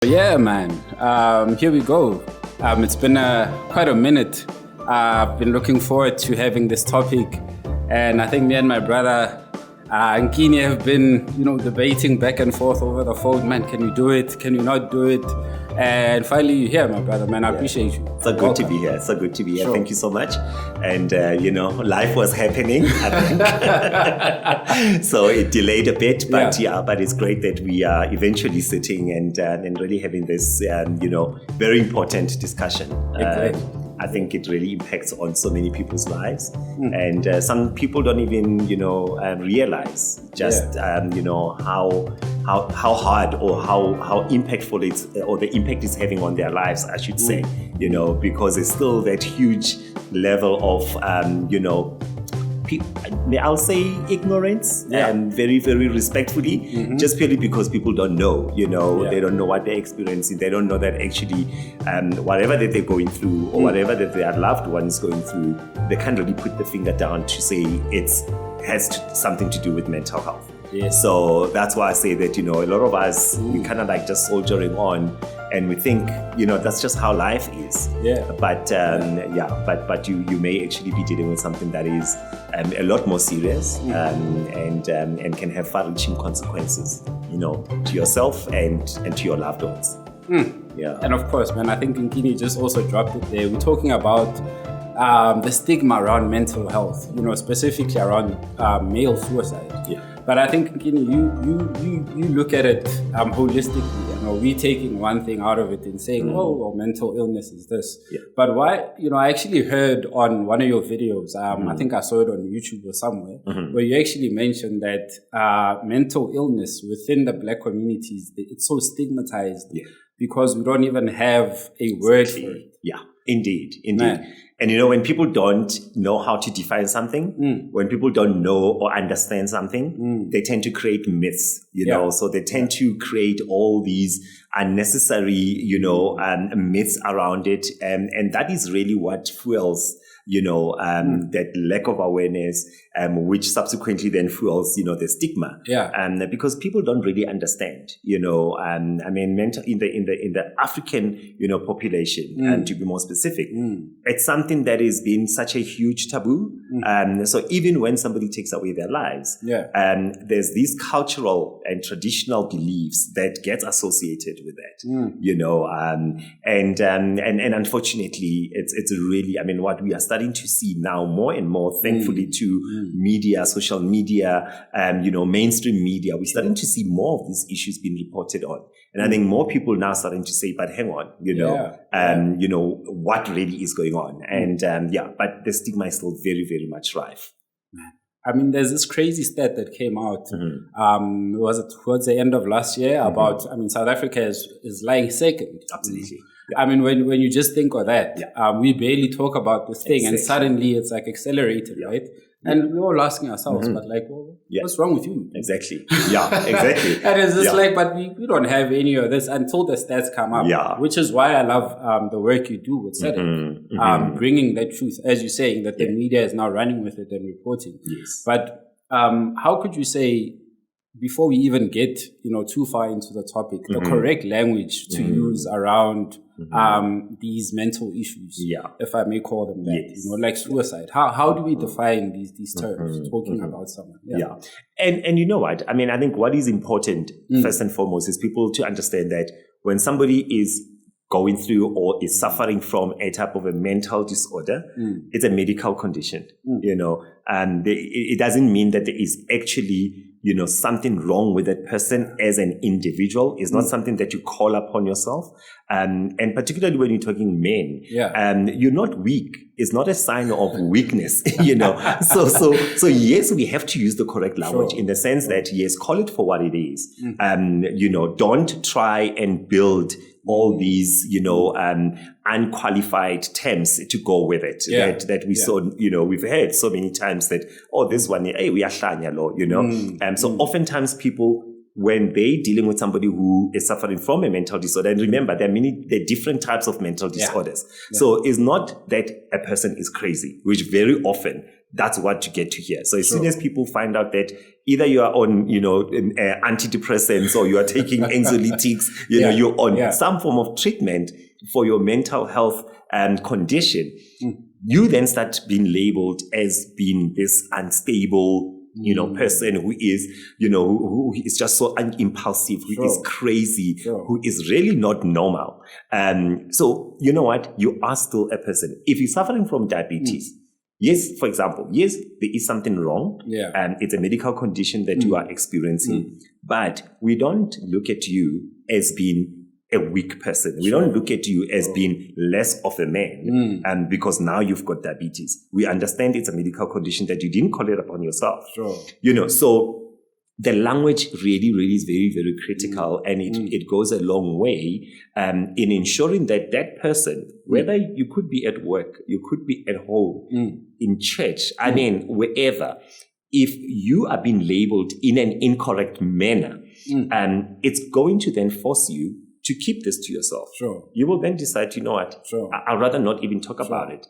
Yeah, man. Here we go. It's been quite a minute. I've been looking forward to having this topic, and I think me and my brother Nkini have been, debating back and forth over the phone. Man, can you do it? Can you not do it? And finally, you're here, my brother. Man, I appreciate you. So good to be here. So good to be here. Sure. Thank you so much. And life was happening, I think. So it delayed a bit, but but it's great that we are eventually sitting and really having this, very important discussion. Exactly. I think it really impacts on so many people's lives, and some people don't even, realize just, how hard or how impactful it's or the impact it's having on their lives, I should say, because it's still that huge level of, I'll say ignorance, very, very respectfully, just purely because people don't know, they don't know what they're experiencing. They don't know that actually whatever that they're going through or whatever that their loved one is going through, they can't really put the finger down to say something to do with mental health. Yes. So that's why I say that, a lot of us, we kind of like just soldiering on, and we think, that's just how life is. Yeah. But you may actually be dealing with something that is a lot more serious and can have far-reaching consequences, to yourself and to your loved ones. Yeah. And of course, man, I think Nkini just also dropped it there. We're talking about the stigma around mental health, specifically around male suicide. Yeah. But I think, Nkini, you look at it holistically. We're taking one thing out of it and saying, mental illness is this. Yeah. But why, I actually heard on one of your videos, I think I saw it on YouTube or somewhere, where you actually mentioned that mental illness within the Black communities, it's so stigmatized because we don't even have a word for it. Yeah, indeed. Man. And when people don't know how to define something, when people don't know or understand something, they tend to create myths, so they tend to create all these unnecessary, myths around it. And that is really what fuels, that lack of awareness, which subsequently then fuels, the stigma. Yeah. Because people don't really understand, mental in the African, population, to be more specific, it's something that has been such a huge taboo. So even when somebody takes away their lives, there's these cultural and traditional beliefs that get associated with that, and unfortunately, it's really, what we are starting to see now more and more, thankfully, to media, social media, mainstream media, we're starting to see more of these issues being reported on. And I think more people now starting to say, but hang on, what really is going on? And but the stigma is still very, very much rife. There's this crazy stat that came out, was it towards the end of last year about, South Africa is lying second. Absolutely. Yeah. When you just think of that, we barely talk about this thing and suddenly it's like accelerated, right? And we're all asking ourselves, but what's wrong with you? Exactly. Yeah, exactly. And it's just but we don't have any of this until the stats come up, which is why I love the work you do with SEDA, bringing that truth, as you're saying, that the media is now running with it and reporting. Yes. But how could you say, before we even get too far into the topic, the correct language to use around these mental issues, if I may call them that, like suicide? How do we define these terms, talking about someone? And you know what? I think what is important, first and foremost, is people to understand that when somebody is going through or is suffering from a type of a mental disorder, it's a medical condition, and it doesn't mean that there is actually something wrong with that person as an individual. Is not something that you call upon yourself. And particularly when you're talking men, you're not weak. It's not a sign of weakness, So yes, we have to use the correct language in the sense that, yes, call it for what it is. Don't try and build all these, unqualified terms to go with it. That we saw, we've heard so many times that, this one, hey, we are shanya law, So oftentimes people, when they're dealing with somebody who is suffering from a mental disorder, and remember, there are different types of mental disorders. So it's not that a person is crazy, which very often that's what you get to hear. So as soon as people find out that either you are on, antidepressants or you are taking anxiolytics, you're on some form of treatment for your mental health condition, you then start being labeled as being this unstable, person who is, who is just so impulsive, who is crazy, who is really not normal. So you know what? You are still a person. If you're suffering from diabetes, yes, for example, yes, there is something wrong. It's a medical condition that you are experiencing, but we don't look at you as being a weak person. We don't look at you as being less of a man, because now you've got diabetes. We understand it's a medical condition that you didn't call it upon yourself. So the language really, really is very, very critical, and it goes a long way in ensuring that that person, whether you could be at work, you could be at home, in church, I mean, wherever, if you are being labeled in an incorrect manner, it's going to then force you to keep this to yourself. You will then decide, you know what, I'd rather not even talk about it.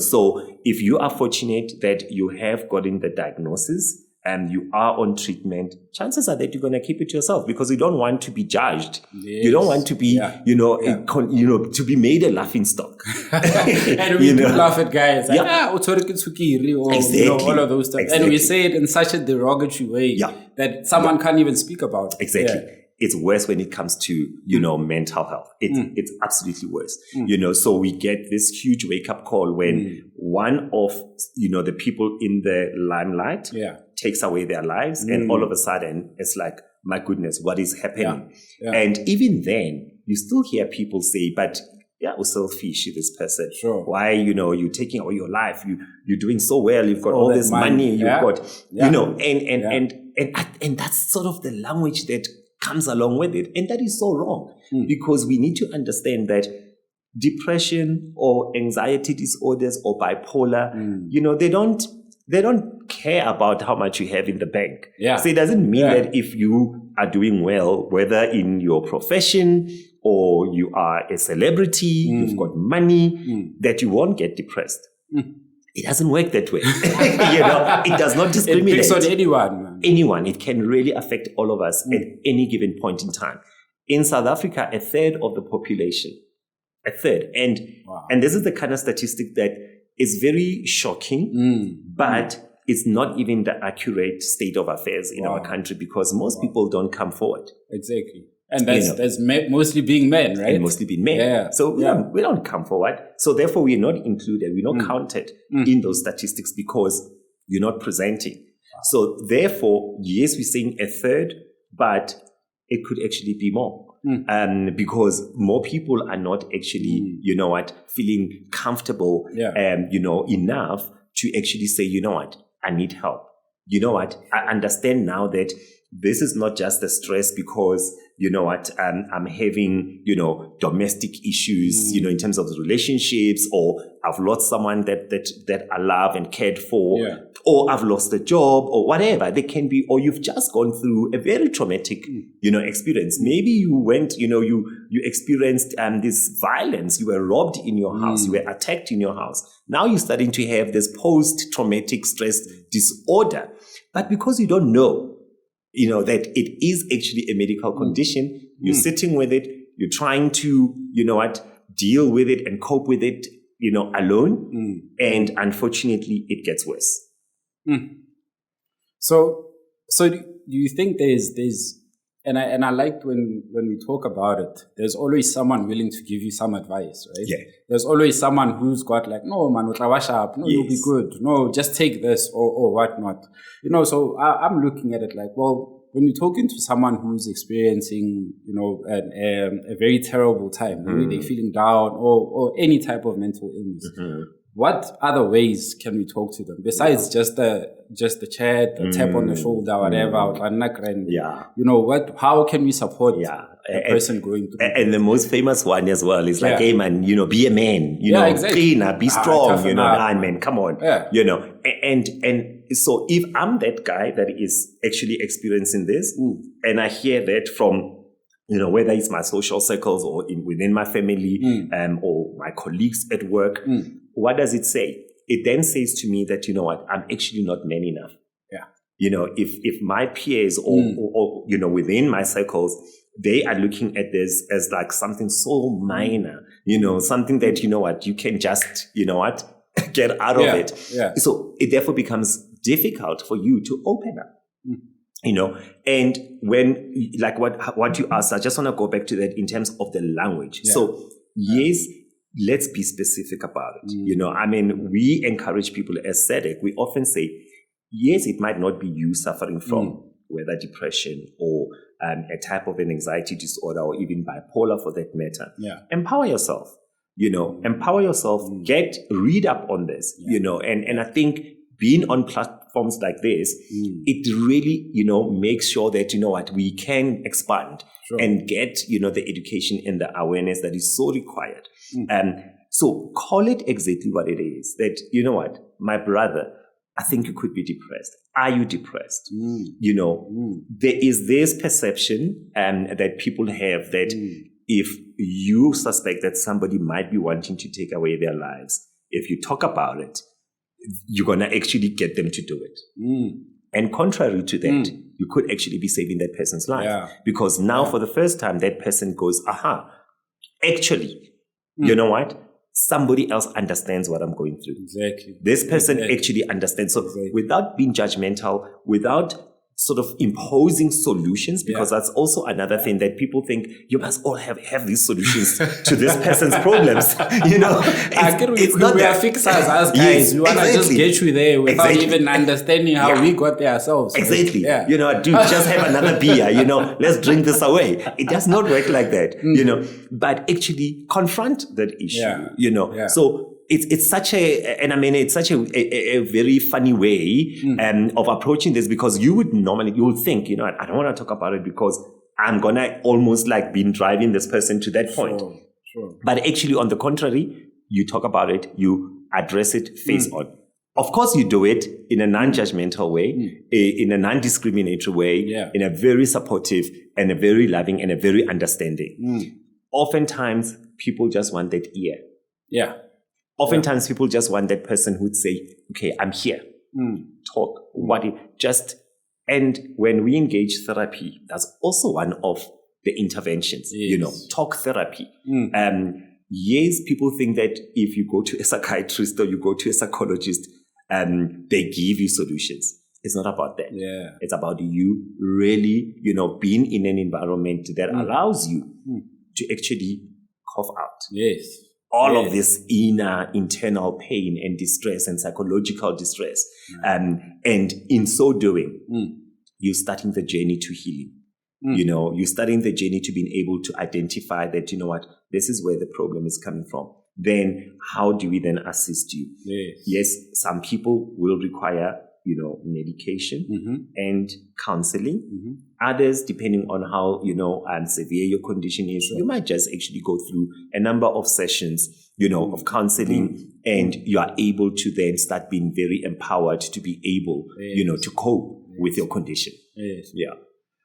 So if you are fortunate that you have gotten the diagnosis and you are on treatment, chances are that you're going to keep it to yourself because you don't want to be judged. You don't want to be, to be made a laughing stock. And we do laugh at guys. Like, exactly. All of those stuff. Exactly. And we say it in such a derogatory way that someone can't even speak about it. Exactly. It's worse when it comes to, mental health. It's absolutely worse. So we get this huge wake-up call when one of, the people in the limelight takes away their lives, and all of a sudden it's like, my goodness, what is happening? And even then, you still hear people say, but we're so fishy, this person. Why, you're taking away your life? You're doing so well. You've got all this money. You've got, and that's sort of the language that comes along with it. And that is so wrong because we need to understand that depression or anxiety disorders or bipolar, they don't care about how much you have in the bank. So it doesn't mean that if you are doing well, whether in your profession or you are a celebrity, you've got money, that you won't get depressed. It doesn't work that way. It does not discriminate. It picks on anyone. Man. Anyone. It can really affect all of us at any given point in time. In South Africa, a third of the population, a third. And this is the kind of statistic that is very shocking, but it's not even the accurate state of affairs in our country because most people don't come forward. Exactly. And that's mostly being men, right? And mostly being men. So we don't come forward. So therefore, we're not included. We're not counted in those statistics because you're not presenting. So therefore, yes, we're saying a third, but it could actually be more. Because more people are not actually, feeling comfortable, enough to actually say, you know what, I need help. You know what, I understand now that this is not just a stress because, I'm having, domestic issues, in terms of relationships, or I've lost someone that I love and cared for, or I've lost a job or whatever. They can be, or you've just gone through a very traumatic, experience. Maybe you went, you experienced this violence. You were robbed in your house. You were attacked in your house. Now you're starting to have this post-traumatic stress disorder. But because you don't know, that it is actually a medical condition, you're sitting with it, you're trying to, deal with it and cope with it, alone. And unfortunately, it gets worse. So do you think there's and I liked when we talk about it, there's always someone willing to give you some advice, right? There's always someone who's got like, no, man, you'll be good. No, just take this or whatnot. So I'm looking at it like, well, when you're talking to someone who's experiencing, a very terrible time, maybe they're feeling down or any type of mental illness, what other ways can we talk to them besides just the chat, the tap on the shoulder, whatever? How can we support a person going through? And the most famous one as well is like, hey man, be a man, cleaner, be strong, man, come on, and so if I'm that guy that is actually experiencing this, and I hear that from, whether it's my social circles or within my family, or my colleagues at work, what does it say? it then says to me that, you know what, I'm actually not man enough. Yeah. You know, if my peers or, you know, within my circles, they are looking at this as like something so minor, you know, something that, you know what, you can just, you know what, get out of it. Yeah. So it therefore becomes difficult for you to open up. You know, and when, like what you asked, I just want to go back to that in terms of the language. Yeah. So yes, let's be specific about it. You know, I mean, we encourage people as SADC, we often say, yes, it might not be you suffering from whether depression or a type of an anxiety disorder or even bipolar for that matter. Yeah. Empower yourself, you know, empower yourself, read up on this, you know, and I think being on platforms like this, it really, you know, makes sure that, you know what, we can expand and get, you know, the education and the awareness that is so required. So call it exactly what it is, that, you know what, my brother, I think you could be depressed. Are you depressed? You know, there is this perception that people have that if you suspect that somebody might be wanting to take away their lives, if you talk about it, you're going to actually get them to do it. And contrary to that, you could actually be saving that person's life. Yeah. Because now for the first time, that person goes, actually, you know what? Somebody else understands what I'm going through. Exactly. This person actually understands. So without being judgmental, without sort of imposing solutions, because that's also another thing that people think you must all have these solutions to this person's problems. You know, it's not we are fixers as guys. Yes, we want to just get you there without even understanding how we got there ourselves. Exactly. Yeah. You know, dude, just have another beer, you know, let's drink this away. It does not work like that, you know, but actually confront that issue, you know. Yeah. So it's such it's such a very funny way of approaching this, because you would think, you know, I don't want to talk about it because I'm going to almost like been driving this person to that point. Sure. But actually, on the contrary, you talk about it, you address it face on. Of course, you do it in a non-judgmental way, in a non-discriminatory way, in a very supportive and a very loving and a very understanding. Oftentimes, people just want that ear. Yeah. Oftentimes, people just want that person who'd say, okay, I'm here. Talk. And when we engage therapy, that's also one of the interventions, you know, talk therapy. Yes, people think that if you go to a psychiatrist or you go to a psychologist, they give you solutions. It's not about that. Yeah. It's about you really, you know, being in an environment that allows you to actually cough out. Yes. All of this inner, internal pain and distress and psychological distress. And in so doing, you're starting the journey to healing. You know, you're starting the journey to being able to identify that, you know what, this is where the problem is coming from. Then how do we then assist you? Yes, some people will require, you know, medication and counseling. Others, depending on how, you know, severe your condition is, you might just actually go through a number of sessions, you know, of counseling, and you are able to then start being very empowered to be able, you know, to cope with your condition. Yeah.